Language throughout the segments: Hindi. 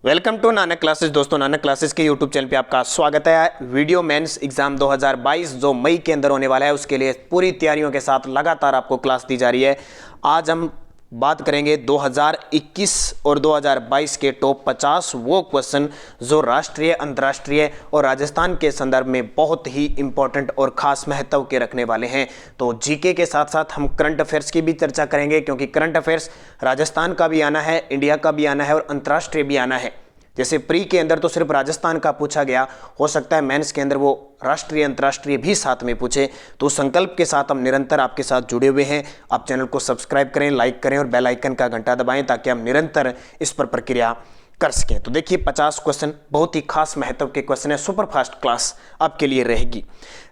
Welcome to Nanak classes. दोस्तों, नानक क्लासेस के यूट्यूब चैनल पे आपका स्वागत है। वीडियो मेंस एग्जाम 2022 जो मई के अंदर होने वाला है, उसके लिए पूरी तैयारियों के साथ लगातार आपको क्लास दी जा रही है। आज हम बात करेंगे 2021 और 2022 के टॉप 50 वो क्वेश्चन जो राष्ट्रीय, अंतर्राष्ट्रीय और राजस्थान के संदर्भ में बहुत ही इंपॉर्टेंट और खास महत्व के रखने वाले हैं। तो जीके के साथ साथ हम करंट अफेयर्स की भी चर्चा करेंगे, क्योंकि करंट अफेयर्स राजस्थान का भी आना है, इंडिया का भी आना है और अंतर्राष्ट्रीय भी आना है। जैसे प्री के अंदर तो सिर्फ राजस्थान का पूछा गया, हो सकता है मेंस के अंदर वो राष्ट्रीय, अंतर्राष्ट्रीय भी साथ में पूछे। तो संकल्प के साथ हम निरंतर आपके साथ जुड़े हुए हैं। आप चैनल को सब्सक्राइब करें, लाइक करें और बेल आइकन का घंटा दबाएं, ताकि हम निरंतर इस पर प्रक्रिया कर सकें। तो देखिए, 50 क्वेश्चन बहुत ही खास महत्व के क्वेश्चन है। सुपरफास्ट क्लास आपके लिए रहेगी।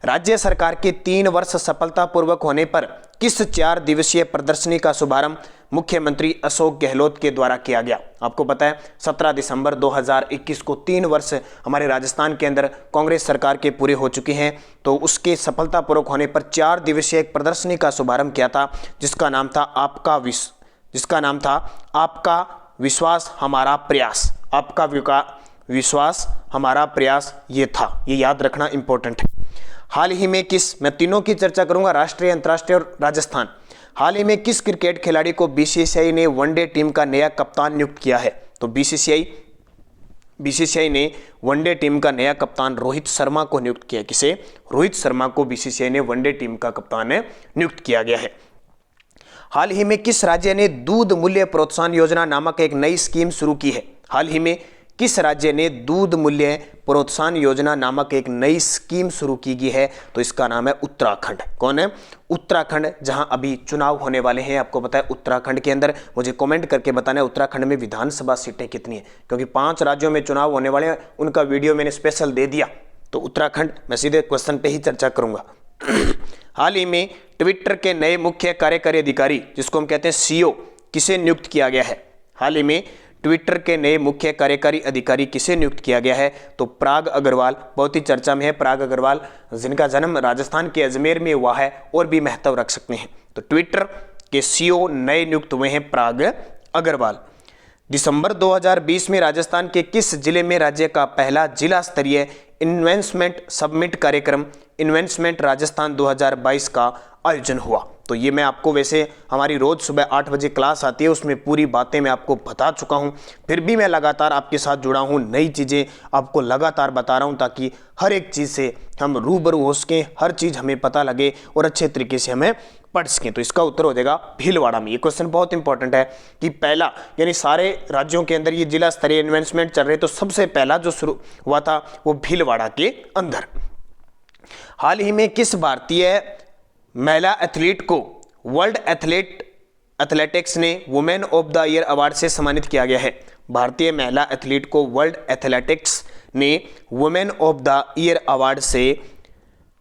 राज्य सरकार के 3 वर्ष सफलतापूर्वक होने पर किस 4 दिवसीय प्रदर्शनी का शुभारंभ मुख्यमंत्री अशोक गहलोत के द्वारा किया गया? आपको पता है 17 दिसंबर 2021 को 3 वर्ष हमारे राजस्थान के अंदर कांग्रेस सरकार के पूरे हो चुके हैं। तो उसके सफलतापूर्वक होने पर 4 दिवसीय एक प्रदर्शनी का शुभारंभ किया था, जिसका नाम था आपका विश्वास हमारा प्रयास। आपका विश्वास हमारा प्रयास ये था, ये याद रखना इंपॉर्टेंट है। हाल ही में मैं तीनों की चर्चा करूंगा, राष्ट्रीय, अंतर्राष्ट्रीय और राजस्थान। हाल ही में किस क्रिकेट खिलाड़ी को बीसीसीआई ने वनडे टीम का नया कप्तान नियुक्त किया है? तो बीसीसीआई ने वनडे टीम का नया कप्तान रोहित शर्मा को नियुक्त किया। किसे? रोहित शर्मा को बीसीसीआई ने वनडे टीम का कप्तान नियुक्त किया गया है। हाल ही में किस राज्य ने दूध मूल्य प्रोत्साहन योजना नामक एक नई स्कीम शुरू की है? हाल ही में किस राज्य ने दूध मूल्य प्रोत्साहन योजना नामक एक नई स्कीम शुरू की गई है? तो इसका नाम है उत्तराखंड। कौन है? उत्तराखंड, जहां अभी चुनाव होने वाले हैं। आपको पता है उत्तराखंड के अंदर, मुझे कमेंट करके बताना है उत्तराखंड में विधानसभा सीटें कितनी है, क्योंकि 5 राज्यों में चुनाव होने वाले हैं। उनका वीडियो मैंने स्पेशल दे दिया। तो उत्तराखंड, मैं सीधे क्वेश्चन पे ही चर्चा करूंगा। हाल ही में ट्विटर के नए मुख्य कार्यकारी अधिकारी, जिसको हम कहते हैं सीईओ, किसे नियुक्त किया गया है? हाल ही में ट्विटर के नए मुख्य कार्यकारी अधिकारी किसे नियुक्त किया गया है? तो पराग अग्रवाल, बहुत ही चर्चा में है पराग अग्रवाल, जिनका जन्म राजस्थान के अजमेर में हुआ है और भी महत्व रख सकते हैं। तो ट्विटर के सीईओ नए नियुक्त हुए हैं पराग अग्रवाल। दिसंबर 2020 में राजस्थान के किस जिले में राज्य का पहला जिला स्तरीय इन्वेस्टमेंट समिट कार्यक्रम इन्वेस्टमेंट राजस्थान 2022 का आयोजन हुआ? तो ये मैं आपको, वैसे हमारी रोज सुबह 8 बजे क्लास आती है, उसमें पूरी बातें मैं आपको बता चुका हूं। फिर भी मैं लगातार आपके साथ जुड़ा हूं, नई चीज़ें आपको लगातार बता रहा हूं, ताकि हर एक चीज़ से हम रूबरू हो सकें, हर चीज़ हमें पता लगे और अच्छे तरीके से हमें पढ़ सकें। तो इसका उत्तर हो जाएगा भीलवाड़ा में। ये क्वेश्चन बहुत इंपॉर्टेंट है कि पहला, यानी सारे राज्यों के अंदर ये जिला स्तरीय इन्वेस्टमेंट चल रहे, तो सबसे पहला जो शुरू हुआ था वो भीलवाड़ा के अंदर। हाल ही में किस भारतीय महिला एथलीट को वर्ल्ड एथलेटिक्स ने women of the year award से सम्मानित किया गया है? भारतीय महिला एथलीट को वर्ल्ड एथलेटिक्स ने women of the year award से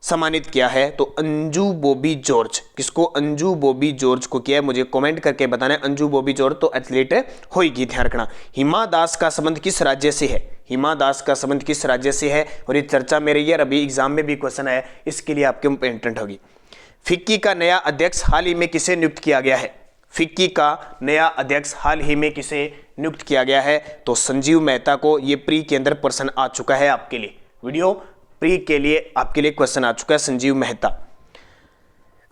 सम्मानित किया है। तो अंजू बॉबी जॉर्ज। किसको? अंजू बॉबी जॉर्ज को किया है। मुझे कमेंट करके बताना है। अंजू बॉबी जॉर्ज तो एथलीट होगी, ध्यान रखना। हिमा दास का संबंध किस राज्य से है? हिमा दास का संबंध किस राज्य से है? और ये चर्चा में रही है, अभी एग्जाम में भी क्वेश्चन आया, इसके लिए आपके इंपॉर्टेंट होगी। फिक्की का नया अध्यक्ष हाल ही में किसे नियुक्त किया गया है? फिक्की का नया अध्यक्ष हाल ही में किसे नियुक्त किया गया है? तो संजीव मेहता को। ये प्री के अंदर प्रश्न आ चुका है आपके लिए, वीडियो प्री के लिए आपके लिए क्वेश्चन आ चुका है, संजीव मेहता।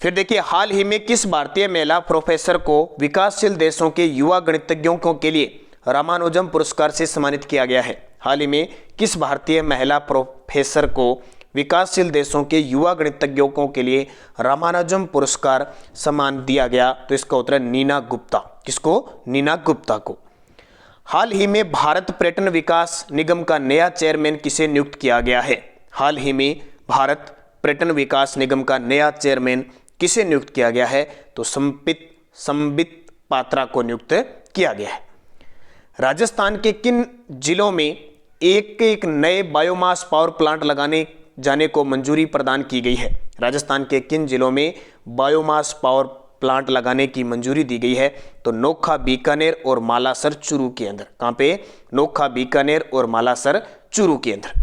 फिर देखिए, हाल ही में किस भारतीय महिला प्रोफेसर को विकासशील देशों के युवा गणितज्ञों के लिए रामानुजम पुरस्कार से सम्मानित किया गया है? हाल ही में किस भारतीय महिला प्रोफेसर को विकासशील देशों के युवा गणितज्ञों के लिए रामानुजम पुरस्कार सम्मान दिया गया? तो इसका उत्तर है नीना गुप्ता। किसको? नीना गुप्ता को। हाल ही में भारत पर्यटन विकास निगम का नया चेयरमैन किसे नियुक्त किया गया है? हाल ही में भारत पर्यटन विकास निगम का नया चेयरमैन किसे नियुक्त किया गया है? तो संबित पात्रा को नियुक्त किया गया है। राजस्थान के किन जिलों में एक नए बायोमास पावर प्लांट लगाने जाने को मंजूरी प्रदान की गई है? राजस्थान के किन जिलों में बायोमास पावर प्लांट लगाने की मंजूरी दी गई है? तो नोखा, बीकानेर और मालासर चूरू के अंदर। कहां पे? नोखा, बीकानेर और मालासर चूरू के अंदर।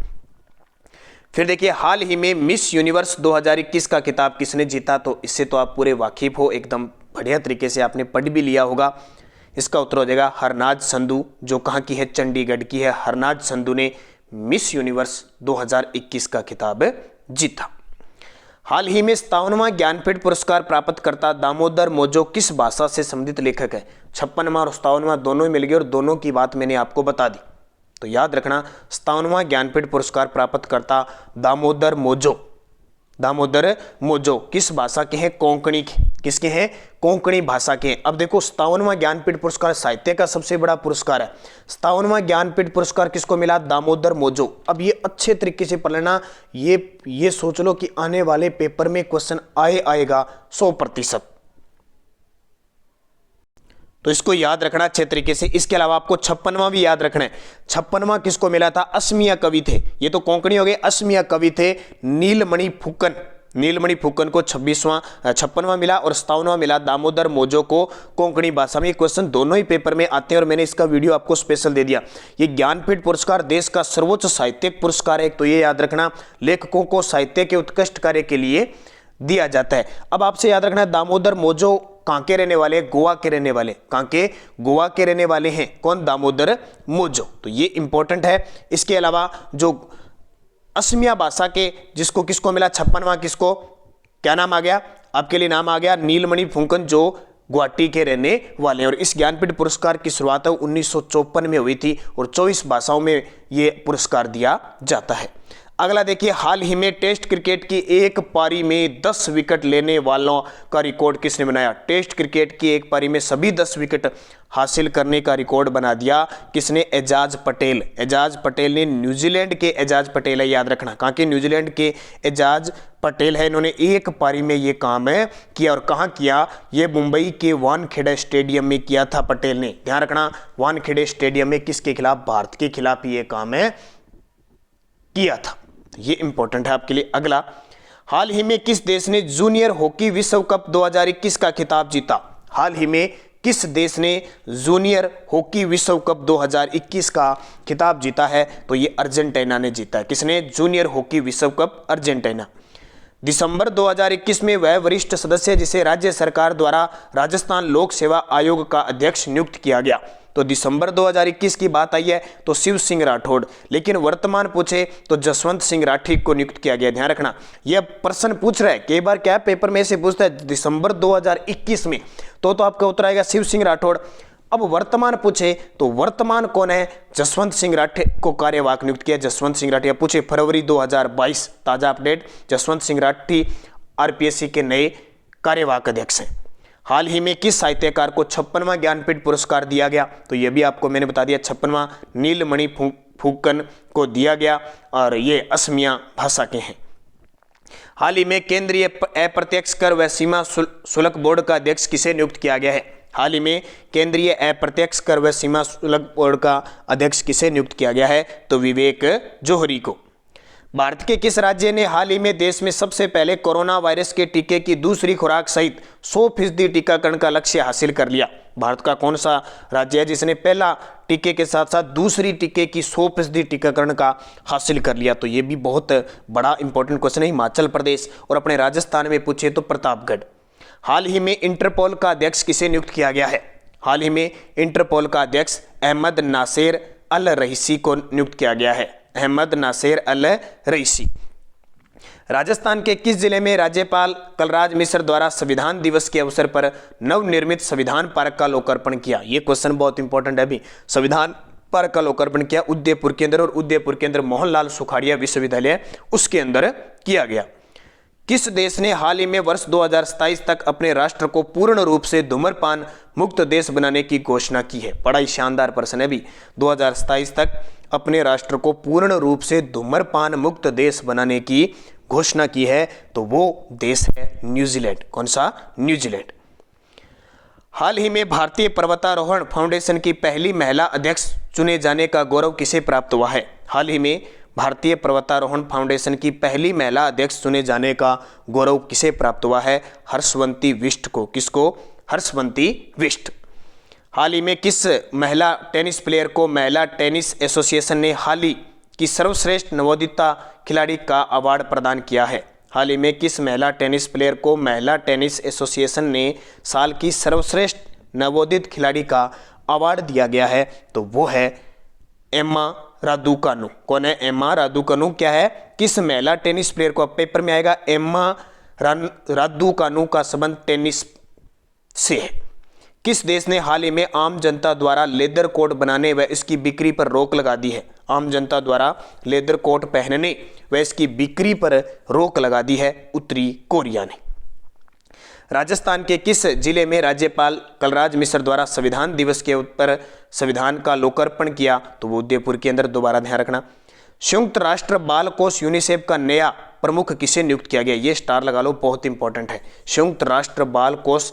फिर देखिए, हाल ही में मिस यूनिवर्स 2021 का खिताब किसने जीता? तो इससे तो आप पूरे वाकिफ हो, एकदम बढ़िया तरीके से आपने पढ़ भी लिया होगा। इसका उत्तर हो जाएगा हरनाज संधू, जो कहाँ की है, चंडीगढ़ की है। हरनाज संधू ने मिस यूनिवर्स 2021 का खिताब जीता। हाल ही में 57वां ज्ञानपीठ पुरस्कार प्राप्त करता दामोदर मोजो किस भाषा से संबंधित लेखक है? 56वां और 57वां दोनों ही मिल गए और दोनों की बात मैंने आपको बता दी। तो याद रखना 57वां ज्ञानपीठ पुरस्कार प्राप्त करता दामोदर मोजो किस भाषा के हैं? कोंकणी के। किसके हैं? कोंकणी भाषा के हैं। अब देखो 57वां ज्ञानपीठ पुरस्कार साहित्य का सबसे बड़ा पुरस्कार है। 57वां ज्ञानपीठ पुरस्कार किसको मिला? दामोदर मोजो। अब ये अच्छे तरीके से पढ़ लेना, ये सोच लो कि आने वाले पेपर में क्वेश्चन आएगा 100%। तो इसको याद रखना अच्छे तरीके से। इसके अलावा आपको 56वां भी याद रखना है। 56वां किसको मिला था? असमिया कवि थे, ये तो कोंकणी हो गए, असमिया कवि थे नीलमणि फुकन को 56वां मिला और 57वां मिला दामोदर मोजो को कोंकणी भाषा में। ये क्वेश्चन दोनों ही पेपर में आते हैं और मैंने इसका वीडियो आपको स्पेशल दे दिया। ये ज्ञानपीठ पुरस्कार देश का सर्वोच्च साहित्यिक पुरस्कार है, तो ये याद रखना लेखकों को साहित्य के उत्कृष्ट कार्य के लिए दिया जाता है। अब आपसे याद रखना दामोदर मोजो कहां के रहने वाले? गोवा के रहने वाले। कहां के? गोवा के रहने वाले हैं। कौन? दामोदर मोजो। तो ये इंपॉर्टेंट है। इसके अलावा जो असमिया भाषा के जिसको किसको मिला? 56वां किसको? क्या नाम आ गया आपके लिए? नाम आ गया नीलमणि फुकन, जो गुवाहाटी के रहने वाले हैं। और इस ज्ञानपीठ पुरस्कार की शुरुआत 1954 में हुई थी और 24 भाषाओं में ये पुरस्कार दिया जाता है। अगला देखिए, हाल ही में टेस्ट क्रिकेट की एक पारी में 10 विकेट लेने वालों का रिकॉर्ड किसने बनाया? टेस्ट क्रिकेट की एक पारी में सभी 10 विकेट हासिल करने का रिकॉर्ड बना दिया किसने? एजाज पटेल। एजाज पटेल ने, न्यूजीलैंड के एजाज पटेल है, याद रखना। कहाँ के? न्यूजीलैंड के एजाज पटेल है। इन्होंने एक पारी में ये काम किया और कहाँ किया? ये मुंबई के वानखेड़े स्टेडियम में किया था पटेल ने। ध्यान रखना, वानखेड़े स्टेडियम में किसके खिलाफ? भारत के खिलाफ ये काम किया था। ये इंपॉर्टेंट है आपके लिए। अगला, हाल ही में किस देश ने जूनियर हॉकी विश्व कप 2021 का खिताब जीता? हाल ही में किस देश ने जूनियर हॉकी विश्व कप 2021 का खिताब जीता है? तो ये अर्जेंटीना ने जीता है। किसने? जूनियर हॉकी विश्व कप, अर्जेंटीना। दिसंबर 2021 में वह वरिष्ठ सदस्य जिसे राज्य सरकार द्वारा राजस्थान लोक सेवा आयोग का अध्यक्ष नियुक्त किया गया। तो दिसंबर 2021 की बात आई है तो शिव सिंह राठौड़, लेकिन वर्तमान पूछे तो जसवंत सिंह राठी को नियुक्त किया गया। ध्यान रखना, यह प्रश्न पूछ रहा है, कई बार क्या पेपर में से पूछता है दिसंबर 2021 में, तो आपका उत्तर आएगा शिव सिंह राठौड़। अब वर्तमान पूछे तो वर्तमान कौन है? जसवंत सिंह राठी को कार्यवाहक नियुक्त किया, जसवंत सिंह राठी। पूछे फरवरी 2022, ताजा अपडेट, जसवंत सिंह राठी आरपीएससी के नए कार्यवाहक अध्यक्ष हैं। हाल ही में किस साहित्यकार को 56वां ज्ञानपीठ पुरस्कार दिया गया? तो यह भी आपको मैंने बता दिया, 56वां नीलमणि फुकन को दिया गया और ये असमिया भाषा के हैं। हाल ही में केंद्रीय अप्रत्यक्ष कर व सीमा शुल्क बोर्ड का अध्यक्ष किसे नियुक्त किया गया है? हाल ही में केंद्रीय अप्रत्यक्ष कर व सीमा शुल्क बोर्ड का अध्यक्ष किसे नियुक्त किया गया है? तो विवेक जोहरी को। भारत के किस राज्य ने हाल ही में देश में सबसे पहले कोरोना वायरस के टीके की दूसरी खुराक सहित 100% टीकाकरण का लक्ष्य हासिल कर लिया? भारत का कौन सा राज्य है जिसने पहला टीके के साथ साथ दूसरी टीके की 100% टीकाकरण का हासिल कर लिया? तो ये भी बहुत बड़ा इंपॉर्टेंट क्वेश्चन है। हिमाचल प्रदेश, और अपने राजस्थान में पूछे तो प्रतापगढ़। हाल ही में इंटरपोल का अध्यक्ष किसे नियुक्त किया गया है? हाल ही में इंटरपोल का अध्यक्ष अहमद नासेर अल रईसी को नियुक्त किया गया है। अहमद नासेर अल रईसी। राजस्थान के किस जिले में राज्यपाल कलराज मिश्र द्वारा संविधान दिवस के अवसर पर नवनिर्मित संविधान पार्क का लोकार्पण किया? ये क्वेश्चन बहुत इंपॉर्टेंट है। अभी संविधान पार्क का लोकार्पण किया उदयपुर के अंदर, और उदयपुर के अंदर मोहनलाल सुखाड़िया विश्वविद्यालय उसके अंदर किया गया। किस देश ने हाल ही में वर्ष 2027 तक अपने राष्ट्र को पूर्ण रूप से धूम्रपान मुक्त देश बनाने की घोषणा की है? बड़ा ही शानदार प्रश्न है। भी 2027 तक अपने राष्ट्र को पूर्ण रूप से धूम्रपान मुक्त देश बनाने की घोषणा की है, तो वो देश है न्यूजीलैंड। कौन सा? न्यूजीलैंड। हाल ही में भारतीय पर्वतारोहण फाउंडेशन की पहली महिला अध्यक्ष चुने जाने का गौरव किसे प्राप्त हुआ है? हाल ही में भारतीय पर्वतारोहण फाउंडेशन की पहली महिला अध्यक्ष चुने जाने का गौरव किसे प्राप्त हुआ है? हर्षवंती बिष्ट को। किसको? हर्षवंती बिष्ट। हाल ही में किस महिला टेनिस प्लेयर को महिला टेनिस एसोसिएशन ने हाल ही की सर्वश्रेष्ठ नवोदिता खिलाड़ी का अवार्ड प्रदान किया है? हाल ही में किस महिला टेनिस प्लेयर को महिला टेनिस एसोसिएशन ने साल की सर्वश्रेष्ठ नवोदित खिलाड़ी का अवार्ड दिया गया है, तो वो है एम्मा रादुकानु। कौन है एम्मा रादुकानु? क्या है, किस महिला टेनिस प्लेयर को, पेपर में आएगा, एम्मा रादुकानु का संबंध टेनिस से है। किस देश ने हाल ही में आम जनता द्वारा लेदर कोट बनाने व इसकी बिक्री पर रोक लगा दी है? आम जनता द्वारा लेदर कोट पहनने व इसकी बिक्री पर रोक लगा दी है उत्तरी कोरिया ने। राजस्थान के किस जिले में राज्यपाल कलराज मिश्र द्वारा संविधान दिवस के ऊपर संविधान का लोकार्पण किया? तो वो उदयपुर के अंदर, दोबारा ध्यान रखना। संयुक्त राष्ट्र बाल कोष यूनिसेफ का नया प्रमुख किसे नियुक्त किया गया? ये स्टार लगा लो, बहुत इंपॉर्टेंट है। संयुक्त राष्ट्र बाल कोष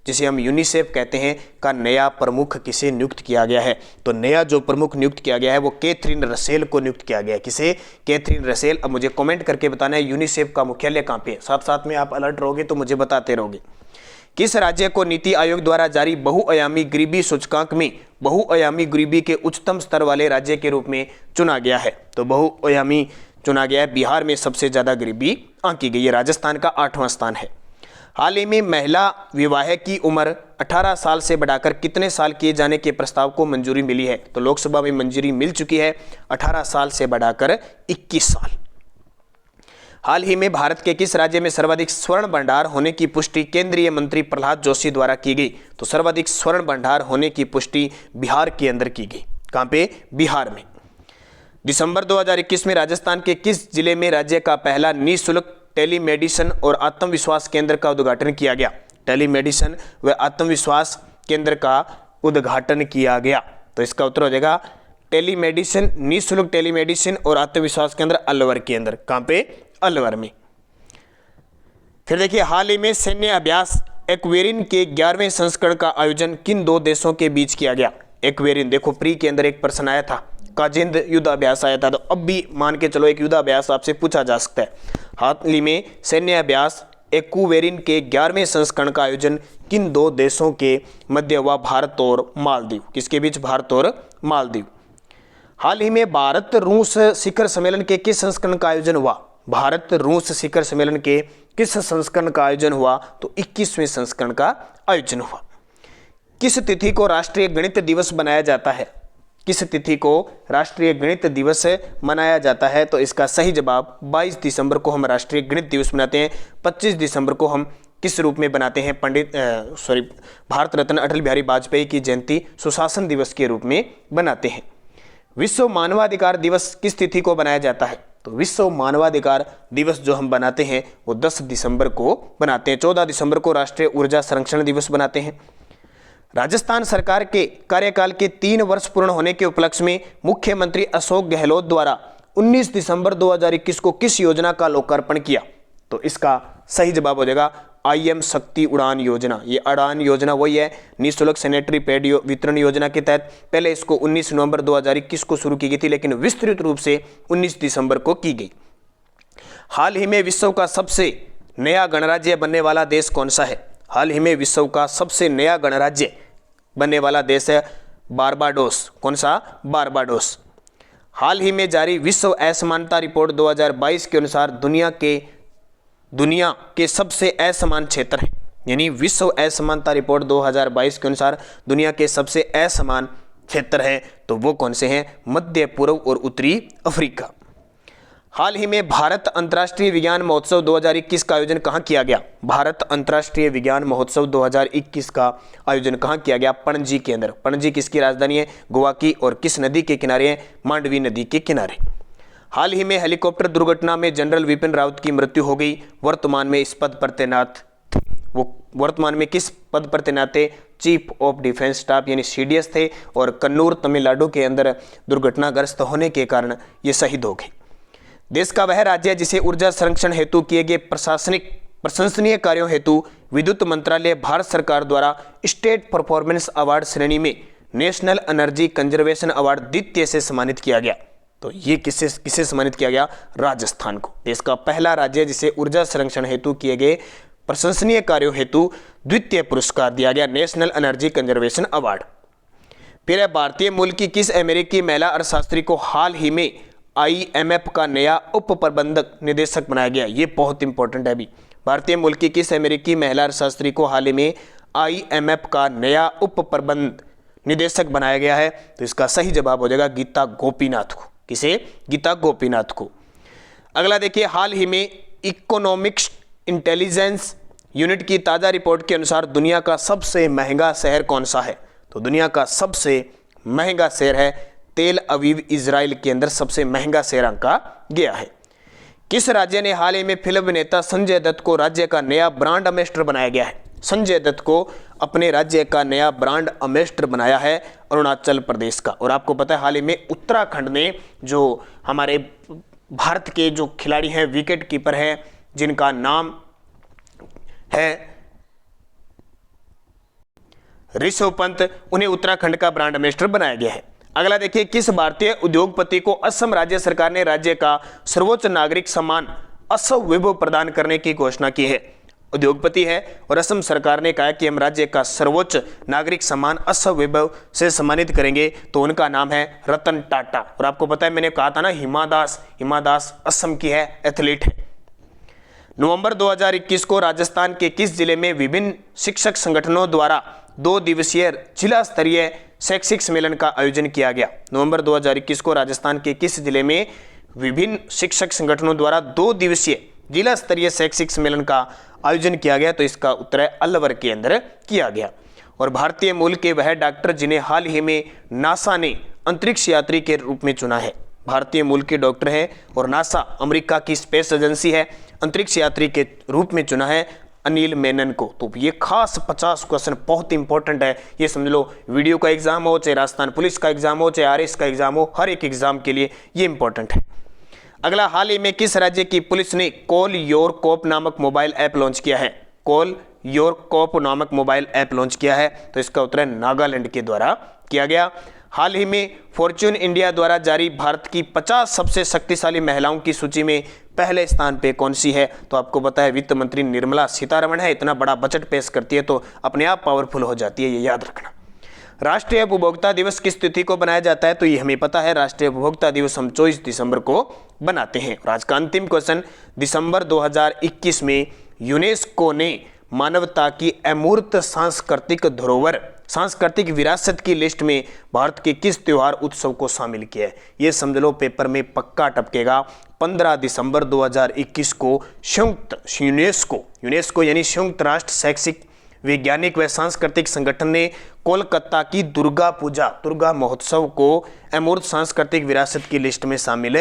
जिसे हम यूनिसेफ कहते हैं का नया प्रमुख किसे नियुक्त किया गया है? तो नया जो प्रमुख नियुक्त किया गया है वो कैथरीन रसेल को नियुक्त किया गया है। किसे? Catherine Russell. अब मुझे कमेंट करके बताना है यूनिसेफ का मुख्यालय कहाँ पे है, साथ साथ में आप अलर्ट रहोगे तो मुझे बताते रहोगे। किस राज्य को नीति आयोग द्वारा जारी बहुआयामी गरीबी सूचकांक में बहुआयामी गरीबी के उच्चतम स्तर वाले राज्य के रूप में चुना गया है? तो बहुआयामी चुना गया है, बिहार में सबसे ज्यादा गरीबी आंकी गई है, राजस्थान का 8वां स्थान है। हाल ही में महिला विवाह की उम्र 18 साल से बढ़ाकर कितने साल किए जाने के प्रस्ताव को मंजूरी मिली है? तो लोकसभा में मंजूरी मिल चुकी है, 18 साल से बढ़ाकर 21 साल। हाल ही में भारत के किस राज्य में सर्वाधिक स्वर्ण भंडार होने की पुष्टि केंद्रीय मंत्री प्रहलाद जोशी द्वारा की गई? तो सर्वाधिक स्वर्ण भंडार होने की पुष्टि बिहार के अंदर की गई। कहां पे? बिहार में। दिसंबर 2021 में राजस्थान के किस जिले में राज्य का पहला निःशुल्क टेलीमेडिसिन और आत्मविश्वास केंद्र का उद्घाटन किया गया? टेलीमेडिसिन व आत्मविश्वास केंद्र का उद्घाटन किया गया। तो इसका उत्तर हो जाएगा टेलीमेडिसिन, निःशुल्क टेलीमेडिसिन और आत्मविश्वास केंद्र अलवर के अंदर। कहां पे? अलवर में। फिर देखिए, हाल ही में सैन्य अभ्यास एक्वेरिन के 11वें संस्करण का आयोजन किन दो देशों के बीच किया गया? एक्वेरिन, देखो प्री के अंदर एक प्रश्न आया था, काजिंद युद्ध अभ्यास आया था, तो अब भी मान के चलो एक युद्ध अभ्यास आपसे पूछा जा सकता है। हाल ही में सैन्य अभ्यास एक्वेरिन के 11वें संस्करण का आयोजन किन दो देशों के मध्य हुआ? भारत और मालदीव। किसके बीच? भारत और मालदीव। हाल ही में भारत रूस शिखर सम्मेलन के किस संस्करण का आयोजन हुआ? भारत रूस शिखर सम्मेलन के किस संस्करण का आयोजन हुआ? तो 21वें संस्करण का आयोजन हुआ। किस तिथि को राष्ट्रीय गणित दिवस बनाया जाता है? किस तिथि को राष्ट्रीय गणित दिवस मनाया जाता है? तो इसका सही जवाब 22 दिसंबर को हम राष्ट्रीय गणित दिवस मनाते हैं। 25 दिसंबर को हम किस रूप में बनाते हैं? भारत रत्न अटल बिहारी वाजपेयी की जयंती सुशासन दिवस के रूप में बनाते हैं। विश्व मानवाधिकार दिवस किस तिथि को बनाया जाता है? तो विश्व मानवाधिकार दिवस जो हम बनाते हैं वो 10 दिसंबर को बनाते हैं। 14 दिसंबर को राष्ट्रीय ऊर्जा संरक्षण दिवस बनाते हैं। राजस्थान सरकार के कार्यकाल के 3 वर्ष पूर्ण होने के उपलक्ष्य में मुख्यमंत्री अशोक गहलोत द्वारा 19 दिसंबर 2021 को किस योजना का लोकार्पण किया? तो इसका सही जवाब हो जाएगा IM शक्ति उड़ान योजना। ये उड़ान योजना वही है, निःशुल्क सैनिटरी पैड वितरण योजना के तहत पहले इसको 19 नवंबर 2021 को शुरू की गई थी, लेकिन विस्तृत रूप से 19 दिसंबर को की गई। हाल ही में विश्व का सबसे नया गणराज्य बनने वाला देश कौन सा है? हाल ही में विश्व का सबसे नया गणराज्य बनने वाला देश है बारबाडोस। कौन सा? बारबाडोस। हाल ही में जारी विश्व असमानता रिपोर्ट 2022 के अनुसार दुनिया के सबसे असमान क्षेत्र हैं, यानी विश्व असमानता रिपोर्ट 2022 के अनुसार दुनिया के सबसे असमान क्षेत्र हैं, तो वो कौन से हैं? मध्य पूर्व और उत्तरी अफ्रीका। हाल ही में भारत अंतर्राष्ट्रीय विज्ञान महोत्सव 2021 का आयोजन कहाँ किया गया? भारत अंतर्राष्ट्रीय विज्ञान महोत्सव 2021 का आयोजन कहाँ किया गया? पणजी के अंदर। पणजी किसकी राजधानी है? गोवा की। और किस नदी के किनारे है? मांडवी नदी के किनारे। हाल ही में हेलीकॉप्टर दुर्घटना में जनरल विपिन रावत की मृत्यु हो गई। वर्तमान में इस पद पर तैनात थे, वो वर्तमान में किस पद पर तैनात थे? चीफ ऑफ डिफेंस स्टाफ यानी CDS थे, और कन्नूर तमिलनाडु के अंदर दुर्घटनाग्रस्त होने के कारण ये शहीद हो गए। देश का वह राज्य जिसे ऊर्जा संरक्षण हेतु किए गए प्रशंसनीय कार्यों हेतु विद्युत मंत्रालय भारत सरकार द्वारा स्टेट परफॉर्मेंस अवार्ड श्रेणी में नेशनल एनर्जी कंजर्वेशन अवार्ड द्वितीय से सम्मानित किया गया। तो ये किसे सम्मानित किया गया? राजस्थान को। देश का पहला राज्य जिसे ऊर्जा संरक्षण हेतु किए गए प्रशंसनीय कार्यों हेतु द्वितीय पुरस्कार दिया गया, नेशनल एनर्जी कंजर्वेशन अवार्ड। फिर भारतीय मूल की किस अमेरिकी महिला अर्थशास्त्री को हाल ही में IMF का नया उप प्रबंधक निदेशक बनाया गया? ये बहुत इंपॉर्टेंट है। अभी भारतीय मूल की किस अमेरिकी महिला अर्थशास्त्री को हाल ही में IMF का नया उप प्रबंध निदेशक बनाया गया है? तो इसका सही जवाब हो जाएगा गीता गोपीनाथ को। किसे? गीता गोपीनाथ को। अगला देखिए, हाल ही में इकोनॉमिक्स इंटेलिजेंस यूनिट की ताज़ा रिपोर्ट के अनुसार दुनिया का सबसे महंगा शहर कौन सा है? तो दुनिया का सबसे महंगा शहर है तेल अवीव, इजराइल के अंदर सबसे महंगा शहर आंका गया है। किस राज्य ने हाल ही में फिल्म अभिनेता संजय दत्त को राज्य का नया ब्रांड एम्बेसडर बनाया गया है? संजय दत्त को अपने राज्य का नया ब्रांड एम्बेसडर बनाया है अरुणाचल प्रदेश का। और आपको पता है हाल ही में उत्तराखंड ने जो हमारे भारत के जो खिलाड़ी हैं, विकेट कीपर हैं, जिनका नाम है ऋषभ पंत, उन्हें उत्तराखंड का ब्रांड एम्बेसडर बनाया गया है। अगला देखिए, किस भारतीय उद्योगपति को असम राज्य सरकार ने राज्य का सर्वोच्च नागरिक सम्मान असम वैभव प्रदान करने की घोषणा की है? उद्योगपति है और असम सरकार ने कहा कि हम राज्य का सर्वोच्च नागरिक सम्मान असम वैभव से सम्मानित करेंगे, तो उनका नाम है रतन टाटा। और आपको पता है मैंने कहा था ना, हिमा दास असम की है, एथलीट है। नवंबर 2021 को राजस्थान के किस जिले में विभिन्न शिक्षक संगठनों द्वारा 2 दिवसीय जिला स्तरीय शैक्षिक सम्मेलन का आयोजन किया गया? नवंबर 2021 को राजस्थान के किस जिले में विभिन्न शिक्षक संगठनों द्वारा 2 दिवसीय जिला स्तरीय शैक्षिक सम्मेलन का आयोजन किया गया? तो इसका उत्तर है अलवर के अंदर किया गया। और भारतीय मूल के वह डॉक्टर जिन्हें हाल ही में नासा ने अंतरिक्ष यात्री के रूप में चुना है? भारतीय मूल के डॉक्टर हैं और नासा अमेरिका की स्पेस एजेंसी है, अंतरिक्ष यात्री के रूप में चुना है अनिल मेनन को। तो ये खास 50 क्वेश्चन बहुत इंपॉर्टेंट है, ये समझ लो। वीडियो का एग्जाम हो, चाहे राजस्थान पुलिस का एग्जाम हो, चाहे RS का एग्जाम हो, हर एक एग्जाम के लिए ये इंपॉर्टेंट है। अगला, हाल ही में किस राज्य की पुलिस ने कॉल योर कॉप नामक मोबाइल ऐप लॉन्च किया है? कॉल योर कॉप नामक मोबाइल ऐप लॉन्च किया है? तो इसका उत्तर है नागालैंड के द्वारा किया गया। हाल ही में फॉर्च्यून इंडिया द्वारा जारी भारत की 50 सबसे शक्तिशाली महिलाओं की सूची में पहले स्थान पे कौन सी है? तो आपको पता है वित्त मंत्री निर्मला सीतारमण है। इतना बड़ा बजट पेश करती है तो अपने आप पावरफुल हो जाती है, ये याद रखना। राष्ट्रीय उपभोक्ता दिवस किस तिथि को बनाया जाता है? तो ये हमें पता है, राष्ट्रीय उपभोक्ता दिवस हम 24 दिसंबर को बनाते हैं। और आज का अंतिम क्वेश्चन, दिसंबर 2021 में यूनेस्को ने मानवता की अमूर्त सांस्कृतिक धरोहर, सांस्कृतिक विरासत की लिस्ट में भारत के किस त्योहार उत्सव को शामिल किया है? ये समझ लो पेपर में पक्का टपकेगा। 15 दिसंबर 2021 को यूनेस्को यानी संयुक्त राष्ट्र शैक्षिक, वैज्ञानिक व सांस्कृतिक संगठन ने कोलकाता की दुर्गा महोत्सव को अमूर्त सांस्कृतिक विरासत की लिस्ट में शामिल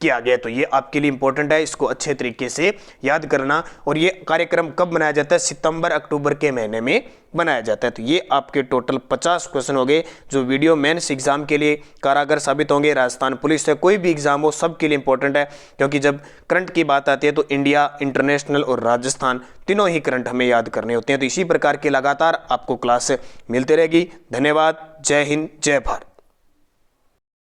किया गया। तो ये आपके लिए इंपॉर्टेंट है, इसको अच्छे तरीके से याद करना। और ये कार्यक्रम कब बनाया जाता है? सितंबर अक्टूबर के महीने में बनाया जाता है। तो ये आपके टोटल 50 क्वेश्चन हो गए जो वीडियो मेंस एग्जाम के लिए कारागर साबित होंगे। राजस्थान पुलिस है, कोई भी एग्जाम हो, सबके लिए इंपॉर्टेंट है, क्योंकि जब करंट की बात आती है तो इंडिया, इंटरनेशनल और राजस्थान तीनों ही करंट हमें याद करने होते हैं। तो इसी प्रकार के लगातार आपको क्लास मिलते रहेगी। धन्यवाद। जय हिंद, जय भारत।